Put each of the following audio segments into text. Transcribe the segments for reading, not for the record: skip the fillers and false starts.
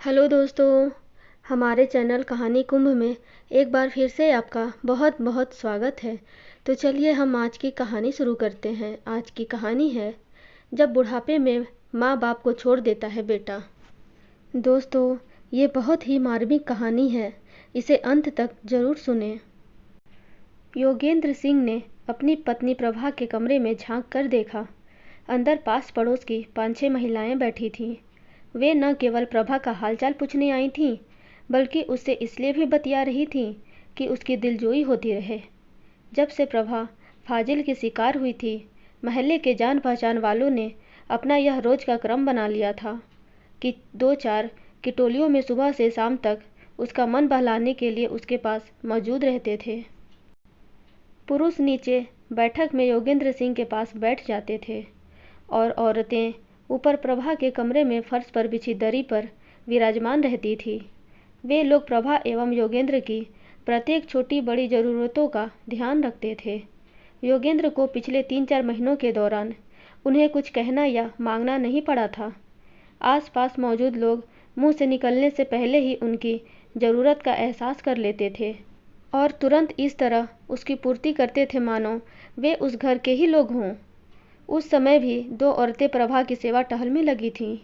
Hello दोस्तों, हमारे channel कहानी कुंभ में एक बार फिर से आपका बहुत बहुत स्वागत है। तो चलिए हम आज की कहानी शुरू करते हैं। आज की कहानी है जब बुढ़ापे में माँ बाप को छोड़ देता है बेटा। दोस्तों, ये बहुत ही मार्मिक कहानी है, इसे अंत तक जरूर सुनें। योगेंद्र सिंह ने अपनी पत्नी प्रभा के कमरे में झांक कर देखा। अंदर पास पड़ोस की 5-6 महिलाएं बैठी थीं। वे न केवल प्रभा का हालचाल पूछने आई थीं, बल्कि उससे इसलिए भी बतिया रही थीं कि उसकी दिलजोई होती रहे। जब से प्रभा फाजिल की शिकार हुई थी, महल्ले के जान पहचान वालों ने अपना यह रोज का क्रम बना लिया था कि 2-4 की टोलियों में सुबह से शाम तक उसका मन बहलाने के लिए उसके पास मौजूद रहते थे। पुरुष नीचे बैठक में योगेंद्र सिंह के पास बैठ जाते थे और औरतें ऊपर प्रभा के कमरे में फर्श पर बिछी दरी पर विराजमान रहती थी। वे लोग प्रभा एवं योगेंद्र की प्रत्येक छोटी बड़ी ज़रूरतों का ध्यान रखते थे। योगेंद्र को पिछले 3-4 महीनों के दौरान उन्हें कुछ कहना या मांगना नहीं पड़ा था। आसपास मौजूद लोग मुंह से निकलने से पहले ही उनकी ज़रूरत का एहसास कर लेते थे और तुरंत इस तरह उसकी पूर्ति करते थे मानो वे उस घर के ही लोग हों। उस समय भी 2 औरतें प्रभा की सेवा टहल में लगी थीं।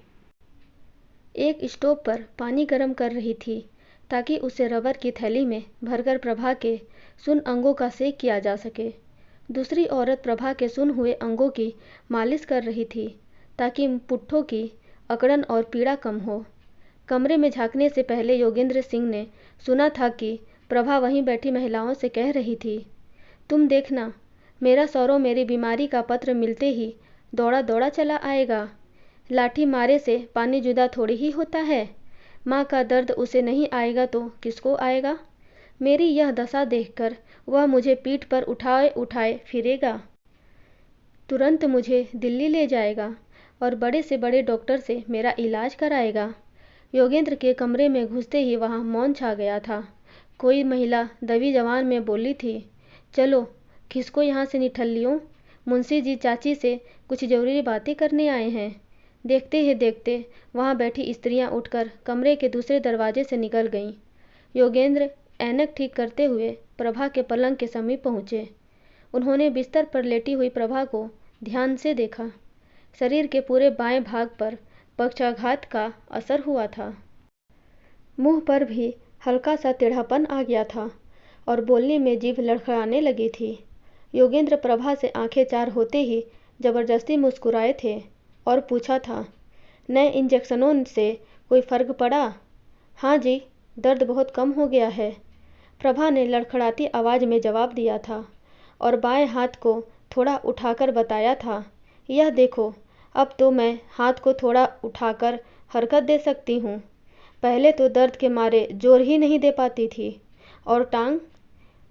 एक स्टोव पर पानी गर्म कर रही थी ताकि उसे रबर की थैली में भरकर प्रभा के सुन अंगों का सेक किया जा सके। दूसरी औरत प्रभा के सुन हुए अंगों की मालिश कर रही थी ताकि पुट्ठों की अकड़न और पीड़ा कम हो। कमरे में झांकने से पहले योगेंद्र सिंह ने सुना था कि प्रभा वहीं बैठी महिलाओं से कह रही थी, तुम देखना, मेरा सौरव मेरी बीमारी का पत्र मिलते ही दौड़ा दौड़ा चला आएगा। लाठी मारे से पानी जुदा थोड़ी ही होता है। माँ का दर्द उसे नहीं आएगा तो किसको आएगा। मेरी यह दशा देखकर वह मुझे पीठ पर उठाए उठाए फिरेगा। तुरंत मुझे दिल्ली ले जाएगा और बड़े से बड़े डॉक्टर से मेरा इलाज कराएगा। योगेंद्र के कमरे में घुसते ही वहाँ मौन छा गया था। कोई महिला दबी जबान में बोली थी, चलो किसको यहाँ से निठल्लियों, मुंशी जी चाची से कुछ जरूरी बातें करने आए हैं। देखते ही देखते वहाँ बैठी स्त्रियाँ उठकर कमरे के दूसरे दरवाजे से निकल गईं। योगेंद्र ऐनक ठीक करते हुए प्रभा के पलंग के समीप पहुँचे। उन्होंने बिस्तर पर लेटी हुई प्रभा को ध्यान से देखा। शरीर के पूरे बाएं भाग पर पक्षाघात का असर हुआ था। मुंह पर भी हल्का सा टेढ़ापन आ गया था और बोलने में जीभ लड़खड़ाने लगी थी। योगेंद्र प्रभा से आंखें चार होते ही जबरदस्ती मुस्कुराए थे और पूछा था, नए इंजेक्शनों से कोई फर्क पड़ा? हाँ जी, दर्द बहुत कम हो गया है, प्रभा ने लड़खड़ाती आवाज़ में जवाब दिया था और बाएं हाथ को थोड़ा उठाकर बताया था, यह देखो, अब तो मैं हाथ को थोड़ा उठाकर हरकत दे सकती हूँ। पहले तो दर्द के मारे जोर ही नहीं दे पाती थी। और टांग,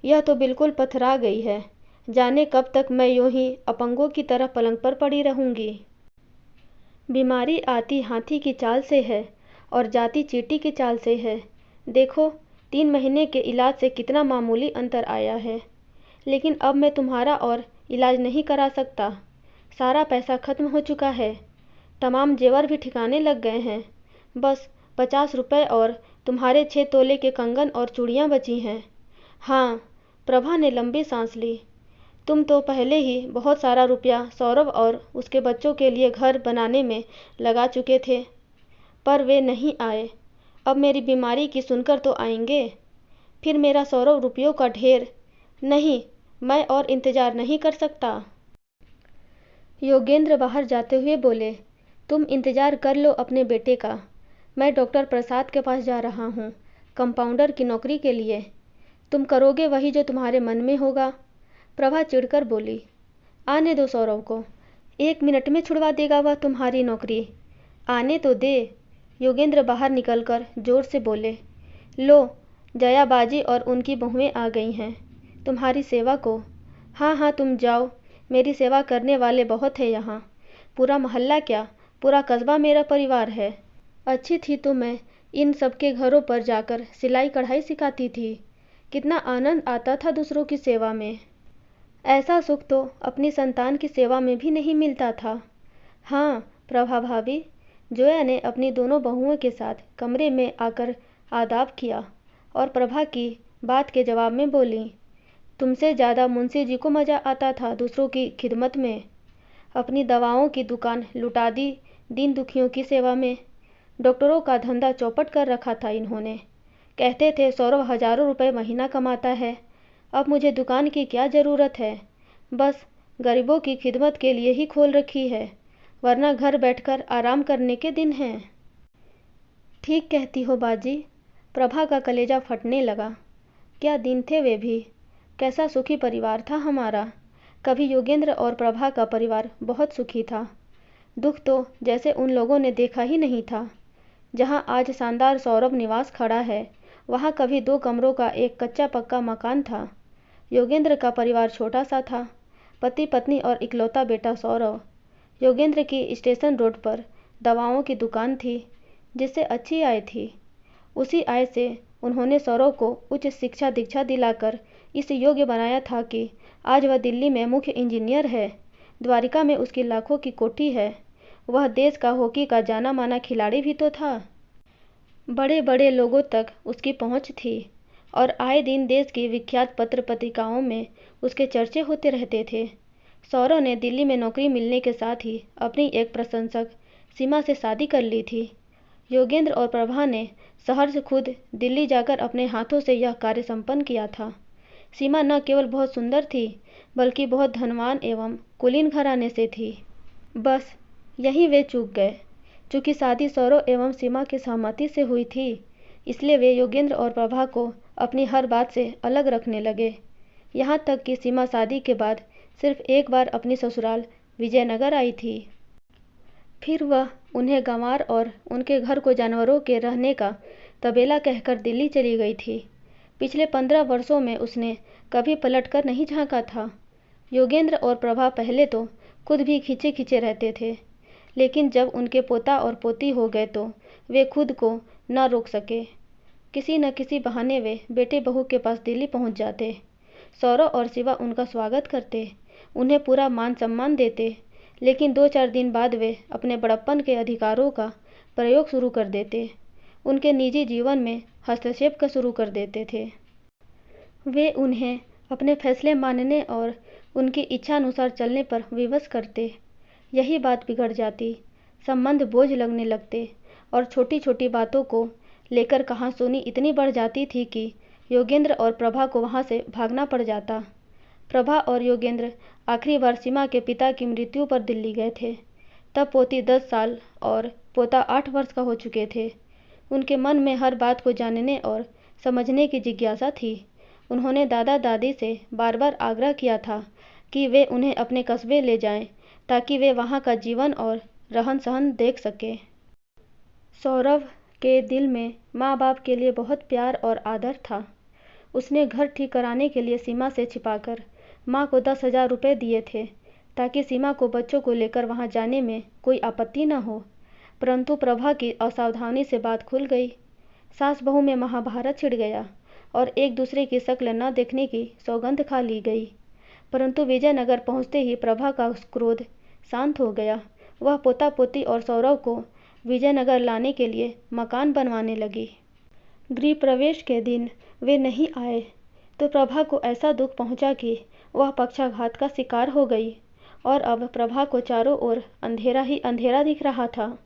यह तो बिल्कुल पथरा गई है। जाने कब तक मैं यूं ही अपंगों की तरह पलंग पर पड़ी रहूंगी। बीमारी आती हाथी की चाल से है और जाती चींटी की चाल से है। देखो, 3 महीने के इलाज से कितना मामूली अंतर आया है। लेकिन अब मैं तुम्हारा और इलाज नहीं करा सकता। सारा पैसा खत्म हो चुका है। तमाम जेवर भी ठिकाने लग गए हैं। बस 50 रुपए और तुम्हारे 6 तोले के कंगन और चूड़ियाँ बची हैं। हाँ, प्रभा ने लंबी सांस ली। तुम तो पहले ही बहुत सारा रुपया सौरभ और उसके बच्चों के लिए घर बनाने में लगा चुके थे, पर वे नहीं आए। अब मेरी बीमारी की सुनकर तो आएंगे। फिर मेरा सौरभ रुपयों का ढेर। नहीं, मैं और इंतजार नहीं कर सकता। योगेंद्र बाहर जाते हुए बोले, तुम इंतजार कर लो अपने बेटे का। मैं डॉक्टर प्रसाद के पास जा रहा हूँ, कंपाउंडर की नौकरी के लिए। तुम करोगे वही जो तुम्हारे मन में होगा। प्रभा चिढ़कर बोली, आने दो सौरव को, 1 मिनट में छुड़वा देगा वह तुम्हारी नौकरी। आने तो दे। योगेंद्र बाहर निकलकर जोर से बोले, लो, जया बाजी और उनकी बहुएं आ गई हैं तुम्हारी सेवा को। हाँ हाँ, तुम जाओ, मेरी सेवा करने वाले बहुत है यहाँ। पूरा मोहल्ला क्या, पूरा कस्बा मेरा परिवार है। अच्छी थी तो मैं इन सबके घरों पर जाकर सिलाई कढ़ाई सिखाती थी। कितना आनंद आता था दूसरों की सेवा में। ऐसा सुख तो अपनी संतान की सेवा में भी नहीं मिलता था। हाँ प्रभा भाभी, जोया ने अपनी दोनों बहुओं के साथ कमरे में आकर आदाब किया और प्रभा की बात के जवाब में बोली, तुमसे ज़्यादा मुंशी जी को मज़ा आता था दूसरों की खिदमत में। अपनी दवाओं की दुकान लुटा दी दीन दुखियों की सेवा में। डॉक्टरों का धंधा चौपट कर रखा था इन्होंने। कहते थे सौरभ हज़ारों रुपए महीना कमाता है। अब मुझे दुकान की क्या ज़रूरत है, बस गरीबों की खिदमत के लिए ही खोल रखी है, वरना घर बैठकर आराम करने के दिन हैं। ठीक कहती हो बाजी। प्रभा का कलेजा फटने लगा। क्या दिन थे वे भी, कैसा सुखी परिवार था हमारा। कभी योगेंद्र और प्रभा का परिवार बहुत सुखी था। दुख तो जैसे उन लोगों ने देखा ही नहीं था। जहाँ आज शानदार सौरभ निवास खड़ा है, वहाँ कभी 2 कमरों का एक कच्चा पक्का मकान था। योगेंद्र का परिवार छोटा सा था, पति पत्नी और इकलौता बेटा सौरभ। योगेंद्र की स्टेशन रोड पर दवाओं की दुकान थी, जिससे अच्छी आय थी। उसी आय से उन्होंने सौरभ को उच्च शिक्षा दीक्षा दिलाकर इस योग्य बनाया था कि आज वह दिल्ली में मुख्य इंजीनियर है। द्वारिका में उसकी लाखों की कोठी है। वह देश का हॉकी का जाना माना खिलाड़ी भी तो था। बड़े बड़े लोगों तक उसकी पहुंच थी और आए दिन देश की विख्यात पत्र पत्रिकाओं में उसके चर्चे होते रहते थे। सौरभ ने दिल्ली में नौकरी मिलने के साथ ही अपनी एक प्रशंसक सीमा से शादी कर ली थी। योगेंद्र और प्रभा ने शहर से खुद दिल्ली जाकर अपने हाथों से यह कार्य संपन्न किया था। सीमा न केवल बहुत सुंदर थी, बल्कि बहुत धनवान एवं कुलीन घराने से थी। बस यहीं वे चूक गए। चूँकि शादी सौरभ एवं सीमा की सहमति से हुई थी, इसलिए वे योगेंद्र और प्रभा को अपनी हर बात से अलग रखने लगे। यहाँ तक कि सीमा शादी के बाद सिर्फ एक बार अपनी ससुराल विजयनगर आई थी। फिर वह उन्हें गंवार और उनके घर को जानवरों के रहने का तबेला कहकर दिल्ली चली गई थी। पिछले 15 वर्षों में उसने कभी पलट कर नहीं झांका था। योगेंद्र और प्रभा पहले तो खुद भी खींचे खींचे रहते थे, लेकिन जब उनके पोता और पोती हो गए तो वे खुद को न रोक सके। किसी न किसी बहाने वे बेटे बहू के पास दिल्ली पहुंच जाते। सौरभ और शिवा उनका स्वागत करते, उन्हें पूरा मान सम्मान देते, लेकिन 2-4 दिन बाद वे अपने बड़प्पन के अधिकारों का प्रयोग शुरू कर देते। उनके निजी जीवन में हस्तक्षेप का शुरू कर देते थे। वे उन्हें अपने फैसले मानने और उनकी इच्छानुसार चलने पर विवश करते। यही बात बिगड़ जाती, संबंध बोझ लगने लगते और छोटी छोटी बातों को लेकर कहासुनी इतनी बढ़ जाती थी कि योगेंद्र और प्रभा को वहाँ से भागना पड़ जाता। प्रभा और योगेंद्र आखिरी बार सीमा के पिता की मृत्यु पर दिल्ली गए थे। तब पोती 10 साल और पोता 8 वर्ष का हो चुके थे। उनके मन में हर बात को जानने और समझने की जिज्ञासा थी। उन्होंने दादा दादी से बार बार आग्रह किया था कि वे उन्हें अपने कस्बे ले जाएं, ताकि वे वहाँ का जीवन और रहन सहन देख सकें। सौरभ के दिल में माँ बाप के लिए बहुत प्यार और आदर था। उसने घर ठीक कराने के लिए सीमा से छिपाकर माँ को 10,000 रुपये दिए थे, ताकि सीमा को बच्चों को लेकर वहाँ जाने में कोई आपत्ति न हो। परंतु प्रभा की असावधानी से बात खुल गई। सास बहू में महाभारत छिड़ गया और एक दूसरे की शक्ल न देखने की सौगंध खा ली गई। परंतु विजयनगर पहुँचते ही प्रभा का क्रोध शांत हो गया। वह पोता पोती और सौरभ को विजयनगर लाने के लिए मकान बनवाने लगी। गृह प्रवेश के दिन वे नहीं आए तो प्रभा को ऐसा दुख पहुंचा कि वह पक्षाघात का शिकार हो गई और अब प्रभा को चारों ओर अंधेरा ही अंधेरा दिख रहा था।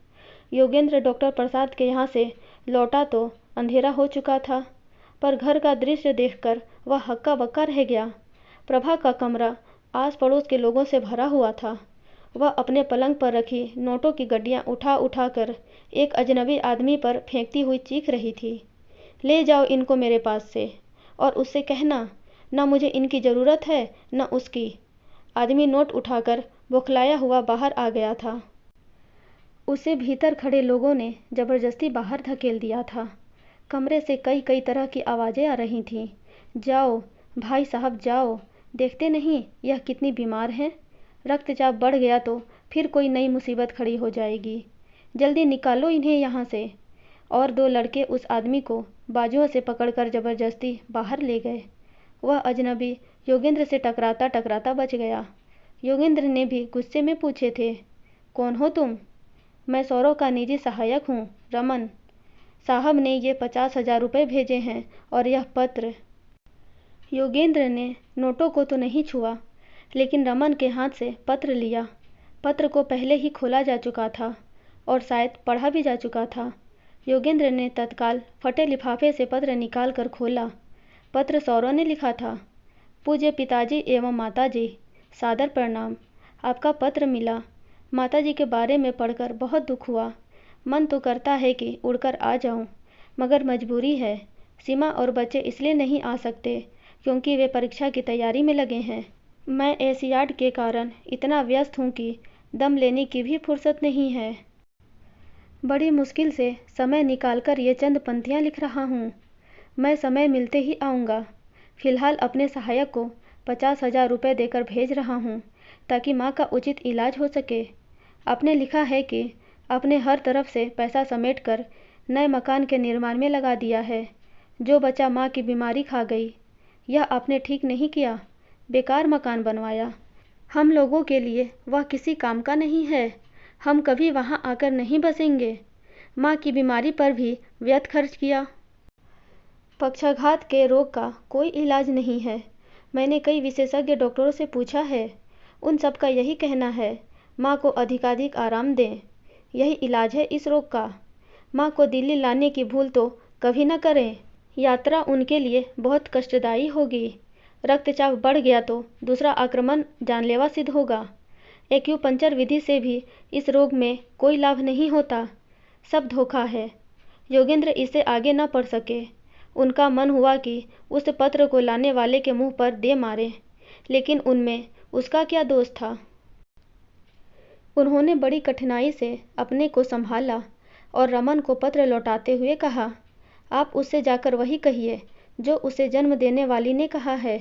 योगेंद्र डॉक्टर प्रसाद के यहाँ से लौटा तो अंधेरा हो चुका था, पर घर का दृश्य देखकर वह हक्का बक्का रह गया। प्रभा का कमरा आस पड़ोस के लोगों से भरा हुआ था। वह अपने पलंग पर रखी नोटों की गड्डियाँ उठा उठा कर एक अजनबी आदमी पर फेंकती हुई चीख रही थी, ले जाओ इनको मेरे पास से और उससे कहना न मुझे इनकी ज़रूरत है न उसकी। आदमी नोट उठाकर बौखलाया हुआ बाहर आ गया था। उसे भीतर खड़े लोगों ने ज़बरदस्ती बाहर धकेल दिया था। कमरे से कई कई तरह की आवाज़ें आ रही थीं। जाओ भाई साहब जाओ, देखते नहीं यह कितनी बीमार हैं। रक्तचाप बढ़ गया तो फिर कोई नई मुसीबत खड़ी हो जाएगी। जल्दी निकालो इन्हें यहाँ से। और 2 लड़के उस आदमी को बाजुओं से पकड़कर ज़बरदस्ती बाहर ले गए। वह अजनबी योगेंद्र से टकराता टकराता बच गया। योगेंद्र ने भी गुस्से में पूछे थे, कौन हो तुम? मैं सौरव का निजी सहायक हूँ, रमन साहब ने ये 50,000 रुपये भेजे हैं और यह पत्र। योगेंद्र ने नोटों को तो नहीं छुआ, लेकिन रमन के हाथ से पत्र लिया। पत्र को पहले ही खोला जा चुका था और शायद पढ़ा भी जा चुका था। योगेंद्र ने तत्काल फटे लिफाफे से पत्र निकाल कर खोला। पत्र सौरव ने लिखा था। पूज्य पिताजी एवं माताजी, सादर प्रणाम। आपका पत्र मिला। माताजी के बारे में पढ़कर बहुत दुख हुआ। मन तो करता है कि उड़कर आ जाऊं, मगर मजबूरी है। सीमा और बच्चे इसलिए नहीं आ सकते क्योंकि वे परीक्षा की तैयारी में लगे हैं। मैं एशियाड के कारण इतना व्यस्त हूँ कि दम लेने की भी फुर्सत नहीं है। बड़ी मुश्किल से समय निकालकर ये चंद पंक्तियाँ लिख रहा हूँ। मैं समय मिलते ही आऊँगा। फिलहाल अपने सहायक को 50,000 रुपये देकर भेज रहा हूँ ताकि माँ का उचित इलाज हो सके। आपने लिखा है कि आपने हर तरफ से पैसा समेटकर नए मकान के निर्माण में लगा दिया है। जो बच्चा माँ की बीमारी खा गई, यह आपने ठीक नहीं किया। बेकार मकान बनवाया। हम लोगों के लिए वह किसी काम का नहीं है। हम कभी वहाँ आकर नहीं बसेंगे। माँ की बीमारी पर भी व्यर्थ खर्च किया। पक्षाघात के रोग का कोई इलाज नहीं है। मैंने कई विशेषज्ञ डॉक्टरों से पूछा है। उन सब का यही कहना है, माँ को अधिकाधिक आराम दें। यही इलाज है इस रोग का। माँ को दिल्ली लाने की भूल तो कभी न करें। यात्रा उनके लिए बहुत कष्टदायी होगी। रक्तचाप बढ़ गया तो दूसरा आक्रमण जानलेवा सिद्ध होगा। एक्यूपंक्चर विधि से भी इस रोग में कोई लाभ नहीं होता। सब धोखा है। योगेंद्र इसे आगे न पढ़ सके। उनका मन हुआ कि उस पत्र को लाने वाले के मुंह पर दे मारे, लेकिन उनमें उसका क्या दोष था। उन्होंने बड़ी कठिनाई से अपने को संभाला और रमन को पत्र लौटाते हुए कहा, आप उससे जाकर वही कहिए जो उसे जन्म देने वाली ने कहा है।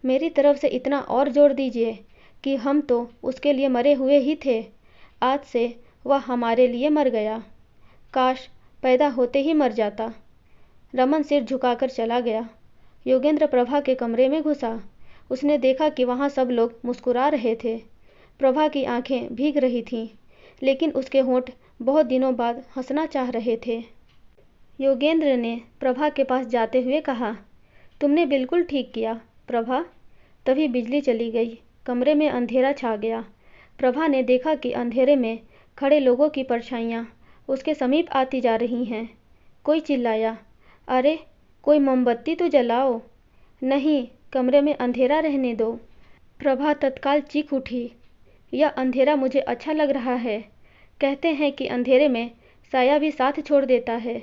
मेरी तरफ से इतना और जोड़ दीजिए कि हम तो उसके लिए मरे हुए ही थे। आज से वह हमारे लिए मर गया। काश पैदा होते ही मर जाता। रमन सिर झुकाकर चला गया। योगेंद्र प्रभा के कमरे में घुसा। उसने देखा कि वहाँ सब लोग मुस्कुरा रहे थे। प्रभा की आंखें भीग रही थीं, लेकिन उसके होंठ बहुत दिनों बाद हंसना चाह रहे थे। योगेंद्र ने प्रभा के पास जाते हुए कहा, तुमने बिल्कुल ठीक किया प्रभा। तभी बिजली चली गई। कमरे में अंधेरा छा गया। प्रभा ने देखा कि अंधेरे में खड़े लोगों की परछाइयाँ उसके समीप आती जा रही हैं। कोई चिल्लाया, अरे कोई मोमबत्ती तो जलाओ। नहीं, कमरे में अंधेरा रहने दो। प्रभा तत्काल चीख उठी, यह अंधेरा मुझे अच्छा लग रहा है। कहते हैं कि अंधेरे में साया भी साथ छोड़ देता है,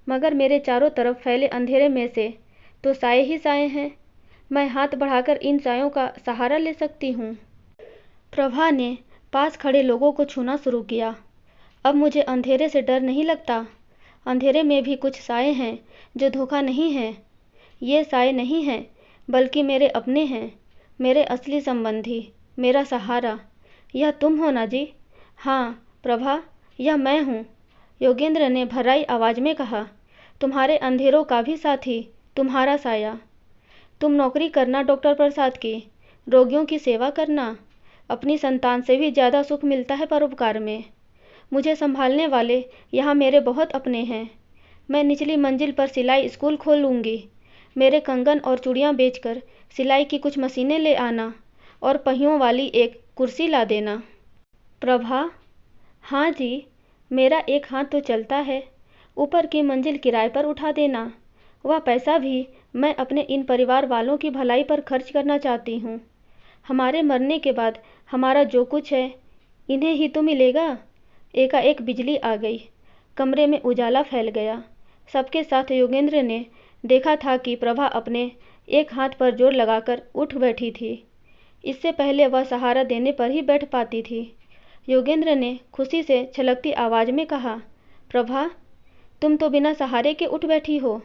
मगर मेरे चारों तरफ फैले अंधेरे में से तो साए ही साए हैं। मैं हाथ बढ़ाकर इन सायों का सहारा ले सकती हूँ। प्रभा ने पास खड़े लोगों को छूना शुरू किया। अब मुझे अंधेरे से डर नहीं लगता। अंधेरे में भी कुछ साए हैं जो धोखा नहीं है। ये साए नहीं हैं, बल्कि मेरे अपने हैं, मेरे असली संबंधी, मेरा सहारा। यह तुम हो ना जी? हाँ प्रभा, यह मैं हूँ। योगेंद्र ने भर्राई आवाज़ में कहा, तुम्हारे अंधेरों का भी साथी, तुम्हारा साया। तुम नौकरी करना डॉक्टर प्रसाद की, रोगियों की सेवा करना। अपनी संतान से भी ज़्यादा सुख मिलता है परोपकार में। मुझे संभालने वाले यहाँ मेरे बहुत अपने हैं। मैं निचली मंजिल पर सिलाई स्कूल खोल लूँगी। मेरे कंगन और चूड़ियाँ बेचकर सिलाई की कुछ मशीनें ले आना और पहियों वाली एक कुर्सी ला देना। प्रभा, हाँ जी, मेरा एक हाथ तो चलता है। ऊपर की मंजिल किराए पर उठा देना। वह पैसा भी मैं अपने इन परिवार वालों की भलाई पर खर्च करना चाहती हूँ। हमारे मरने के बाद हमारा जो कुछ है, इन्हें ही तो मिलेगा। एकाएक बिजली आ गई। कमरे में उजाला फैल गया। सबके साथ योगेंद्र ने देखा था कि प्रभा अपने एक हाथ पर जोर लगाकर उठ बैठी थी। इससे पहले वह सहारा देने पर ही बैठ पाती थी। योगेंद्र ने खुशी से छलकती आवाज़ में कहा, प्रभा, तुम तो बिना सहारे के उठ बैठी हो।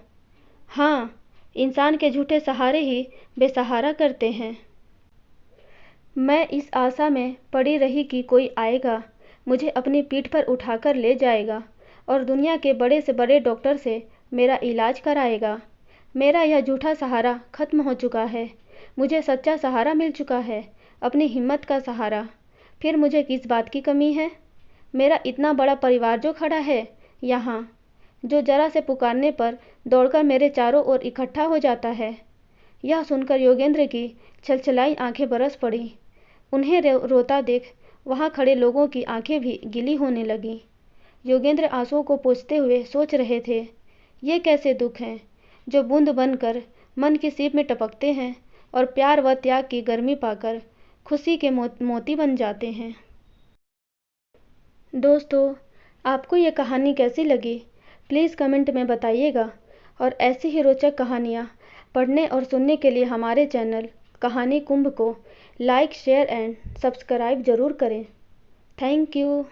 हाँ, इंसान के झूठे सहारे ही बेसहारा करते हैं। मैं इस आशा में पड़ी रही कि कोई आएगा, मुझे अपनी पीठ पर उठाकर ले जाएगा और दुनिया के बड़े से बड़े डॉक्टर से मेरा इलाज कराएगा। मेरा यह झूठा सहारा खत्म हो चुका है। मुझे सच्चा सहारा मिल चुका है, अपनी हिम्मत का सहारा। फिर मुझे किस बात की कमी है? मेरा इतना बड़ा परिवार जो खड़ा है यहाँ, जो जरा से पुकारने पर दौड़कर मेरे चारों ओर इकट्ठा हो जाता है। यह सुनकर योगेंद्र की छलछलाई आंखें बरस पड़ी। उन्हें रोता देख वहां खड़े लोगों की आंखें भी गीली होने लगीं। योगेंद्र आंसुओं को पोंछते हुए सोच रहे थे, ये कैसे दुख हैं जो बूंद बनकर मन की सीप में टपकते हैं और प्यार व त्याग की गर्मी पाकर खुशी के मोती बन जाते हैं। दोस्तों, आपको ये कहानी कैसी लगी? प्लीज़ कमेंट में बताइएगा और ऐसी ही रोचक कहानियाँ पढ़ने और सुनने के लिए हमारे चैनल कहानी कुंभ को लाइक, शेयर एंड सब्सक्राइब ज़रूर करें। Thank you.